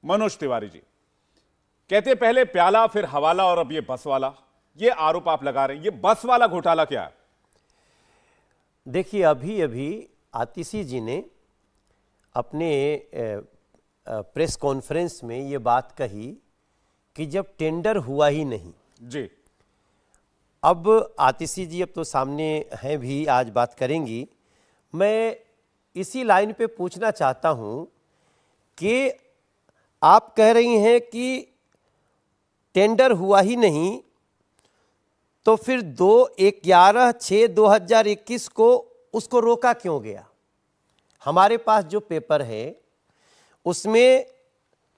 मनोज तिवारी जी कहते पहले प्याला फिर हवाला और अब ये बस वाला, ये आरोप आप लगा रहे हैं, ये बस वाला घोटाला क्या है? देखिए, अभी अभी आतिशी जी ने अपने प्रेस कॉन्फ्रेंस में ये बात कही कि जब टेंडर हुआ ही नहीं जी। अब आतिशी जी अब तो सामने हैं भी, आज बात करेंगी। मैं इसी लाइन पे पूछना चाहता हूं कि आप कह रही हैं कि टेंडर हुआ ही नहीं, तो फिर 11/6/2021 को उसको रोका क्यों गया? हमारे पास जो पेपर है उसमें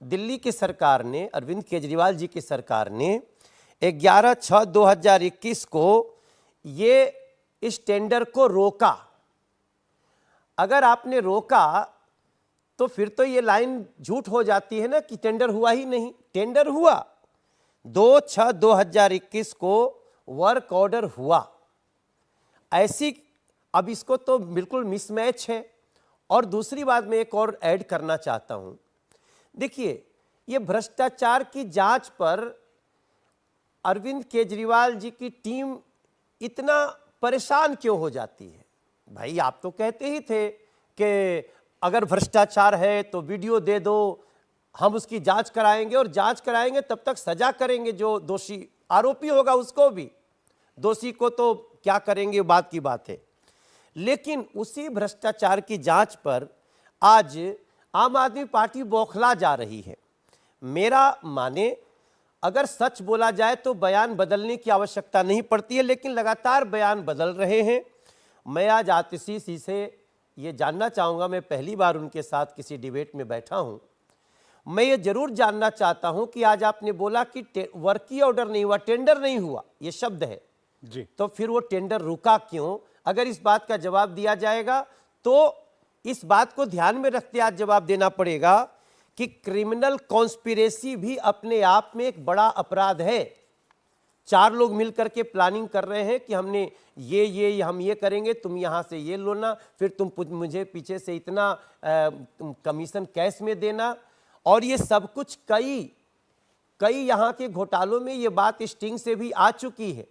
दिल्ली की सरकार ने, अरविंद केजरीवाल जी की सरकार ने 11/6/2021 को ये इस टेंडर को रोका। अगर आपने रोका तो फिर तो ये लाइन झूठ हो जाती है ना कि टेंडर हुआ ही नहीं। टेंडर हुआ, 2/6/2021 को वर्क ऑर्डर हुआ। ऐसी अब इसको तो बिल्कुल मिसमैच है। और दूसरी बात मैं एक और ऐड करना चाहता हूं। देखिए, ये भ्रष्टाचार की जांच पर अरविंद केजरीवाल जी की टीम इतना परेशान क्यों हो जाती है? भाई, आप तो कहते ही थे कि अगर भ्रष्टाचार है तो वीडियो दे दो, हम उसकी जांच कराएंगे और जांच कराएंगे तब तक सजा करेंगे, जो दोषी आरोपी होगा उसको भी, दोषी को तो क्या करेंगे बात की बात है। लेकिन उसी भ्रष्टाचार की जांच पर आज आम आदमी पार्टी बौखला जा रही है। मेरा माने, अगर सच बोला जाए तो बयान बदलने की आवश्यकता नहीं पड़ती है, लेकिन लगातार बयान बदल रहे हैं। मैं आज आतिशी जी से ये जानना चाहूँगा, मैं पहली बार उनके साथ किसी डिबेट में बैठा हूँ, मैं ये जरूर जानना चाहता हूँ कि आज आपने बोला कि वर्की ऑर्डर नहीं हुआ, टेंडर नहीं हुआ, ये शब्द है जी, तो फिर वो टेंडर रुका क्यों? अगर इस बात का जवाब दिया जाएगा तो इस बात को ध्यान में रखते आज जवाब देना पड़ेगा कि क्रिमिनल कॉन्स्पिरेसी भी अपने आप में एक बड़ा अपराध है। 4 लोग मिलकर के प्लानिंग कर रहे हैं कि हमने हम ये करेंगे, तुम यहां से ये लोना, फिर तुम मुझे पीछे से इतना कमीशन कैश में देना, और ये सब कुछ कई यहां के घोटालों में ये बात स्टिंग से भी आ चुकी है।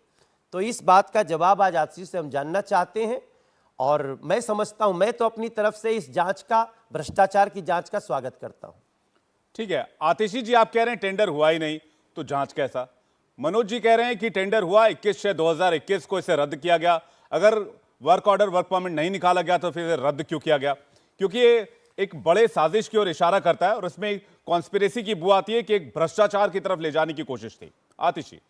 तो इस बात का जवाब आज आतिशी से हम जानना चाहते हैं। और मैं समझता हूं, मैं तो अपनी तरफ से इस जांच का, भ्रष्टाचार की जांच का स्वागत करता हूं। ठीक है। आतिशी जी, आप कह रहे हैं टेंडर हुआ ही नहीं तो जांच कैसा? मनोज जी कह रहे हैं कि टेंडर हुआ, 21/6/2021 को इसे रद्द किया गया। अगर वर्क ऑर्डर, वर्क परमिट नहीं निकाला गया तो फिर रद्द क्यों किया गया? क्योंकि ये एक बड़े साजिश की ओर इशारा करता है और इसमें कॉन्स्पिरेसी की बू आती है कि एक भ्रष्टाचार की तरफ ले जाने की कोशिश थी। आतिशी,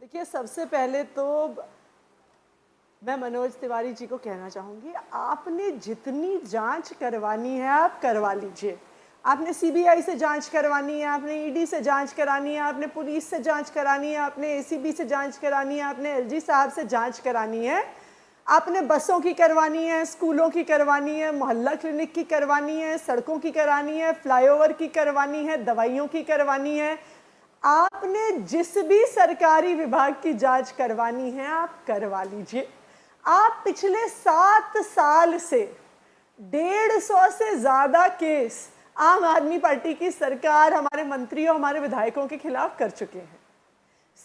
देखिए, सबसे पहले तो मैं मनोज तिवारी जी को कहना चाहूँगी, आपने जितनी जांच करवानी है आप करवा लीजिए। आपने सीबीआई से जांच करवानी है, आपने ईडी से जांच करानी है, आपने पुलिस से जांच करानी है, आपने एसीबी से जांच करानी है, आपने एलजी साहब से जांच करानी है, आपने बसों की करवानी है, स्कूलों की करवानी है, मोहल्ला क्लिनिक की करवानी है, सड़कों की करानी है, फ्लाईओवर की करवानी है, दवाइयों की करवानी है। आपने जिस भी सरकारी विभाग की जांच करवानी है आप करवा लीजिए। आप पिछले 7 साल से 150 से ज्यादा केस आम आदमी पार्टी की सरकार, हमारे मंत्रियों, हमारे विधायकों के खिलाफ कर चुके हैं।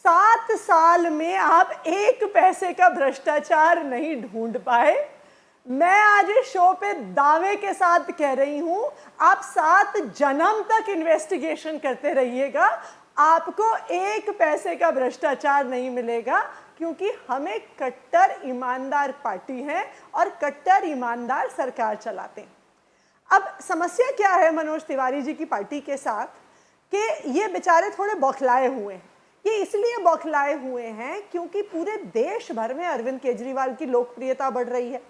7 साल में आप 1 पैसे का भ्रष्टाचार नहीं ढूंढ पाए। मैं आज इस शो पे दावे के साथ कह रही हूं, आप 7 जन्म तक इन्वेस्टिगेशन करते रहिएगा, आपको 1 पैसे का भ्रष्टाचार नहीं मिलेगा, क्योंकि हमें कट्टर ईमानदार पार्टी है और कट्टर ईमानदार सरकार चलाते हैं। अब समस्या क्या है मनोज तिवारी जी की पार्टी के साथ कि ये बेचारे थोड़े बौखलाए हुए हैं। ये इसलिए बौखलाए हुए हैं क्योंकि पूरे देश भर में अरविंद केजरीवाल की लोकप्रियता बढ़ रही है।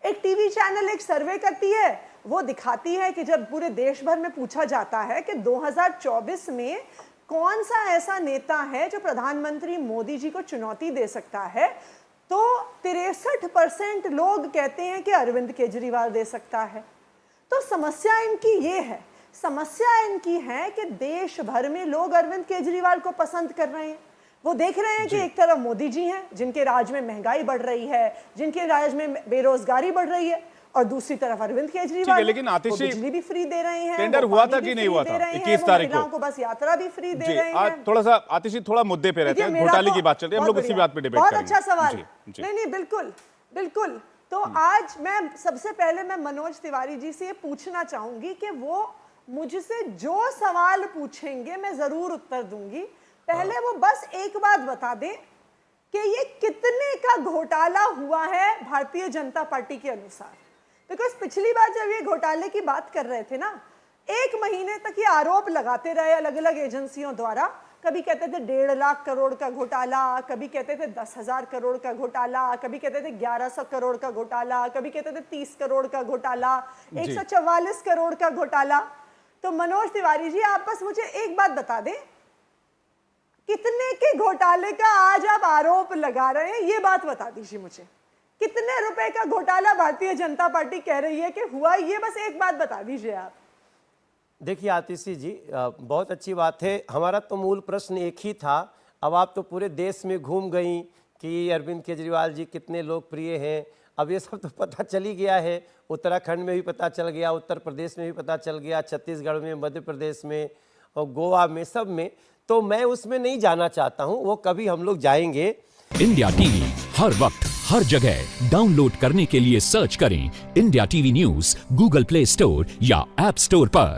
एक टीवी चैनल एक सर्वे करती है, वो दिखाती है कि जब पूरे देश भर में पूछा जाता है कि 2024 में कौन सा ऐसा नेता है जो प्रधानमंत्री मोदी जी को चुनौती दे सकता है, तो 63% लोग कहते हैं कि अरविंद केजरीवाल दे सकता है। तो समस्या इनकी ये है, समस्या इनकी है कि देश भर में लोग अरविंद केजरीवाल को पसंद कर रहे हैं। वो देख रहे हैं कि एक तरफ मोदी जी हैं जिनके राज में महंगाई बढ़ रही है, जिनके राज में बेरोजगारी बढ़ रही है, और दूसरी तरफ अरविंद केजरीवाल लेकिन वो आतिशी, बिजली भी फ्री दे रहे हैं, टेंडर वो हुआ पानी था भी कि नहीं फ्री हुआ दे था? रहे हैं, 21 वो तारीख को। महिलाओं को बस यात्रा भी फ्री दे जी, रहे आज हैं। थोड़ा सा आतिशी थोड़ा मुद्दे पे रहते देखिए, हैं, मेरा घोटाले तो की बात चल रही है, हम बहुत लोग इसी बढ़िया, बात पे डिबेट बहुत करेंगे। अच्छा सवाल। जी, जी। नहीं बिल्कुल बिल्कुल। तो आज मैं सबसे पहले मैं मनोज तिवारी जी से ये पूछना चाहूंगी कि वो मुझसे जो सवाल पूछेंगे मैं जरूर उत्तर दूंगी। पहले वो बस एक बात बता दें कि ये कितने का घोटाला हुआ है भारतीय जनता पार्टी के अनुसार। बिकॉज पिछली बार जब ये घोटाले की बात कर रहे थे ना, 1 महीने तक ये आरोप लगाते रहे अलग अलग एजेंसियों द्वारा। कभी कहते थे 1.5 लाख करोड़ का घोटाला, कभी कहते थे 10,000 करोड़ का घोटाला, कभी कहते थे 1100 करोड़ का घोटाला, कभी कहते थे 30 करोड़ का घोटाला, 144 करोड़ का घोटाला। तो मनोज तिवारी जी, आप बस मुझे एक बात बता दें, कितने के घोटाले का आज आप आरोप लगा रहे हैं, ये बात बता दीजिए मुझे। कितने रुपए का घोटाला भारतीय जनता पार्टी कह रही है कि हुआ, ये बस एक बात बता दीजिए आप। देखिए आतिशी जी, बहुत अच्छी बात है। हमारा तो मूल प्रश्न एक ही था। अब आप तो पूरे देश में घूम गई कि अरविंद केजरीवाल जी कितने लोकप्रिय हैं। अब ये सब तो पता चल ही गया है, उत्तराखंड में भी पता चल गया, उत्तर प्रदेश में भी पता चल गया, छत्तीसगढ़ में, मध्य प्रदेश में और गोवा में, सब में। तो मैं उसमें नहीं जाना चाहता हूँ, वो कभी हम लोग जाएंगे। इंडिया टीवी हर वक्त हर जगह डाउनलोड करने के लिए सर्च करें India TV news Google play store या ऐप स्टोर पर।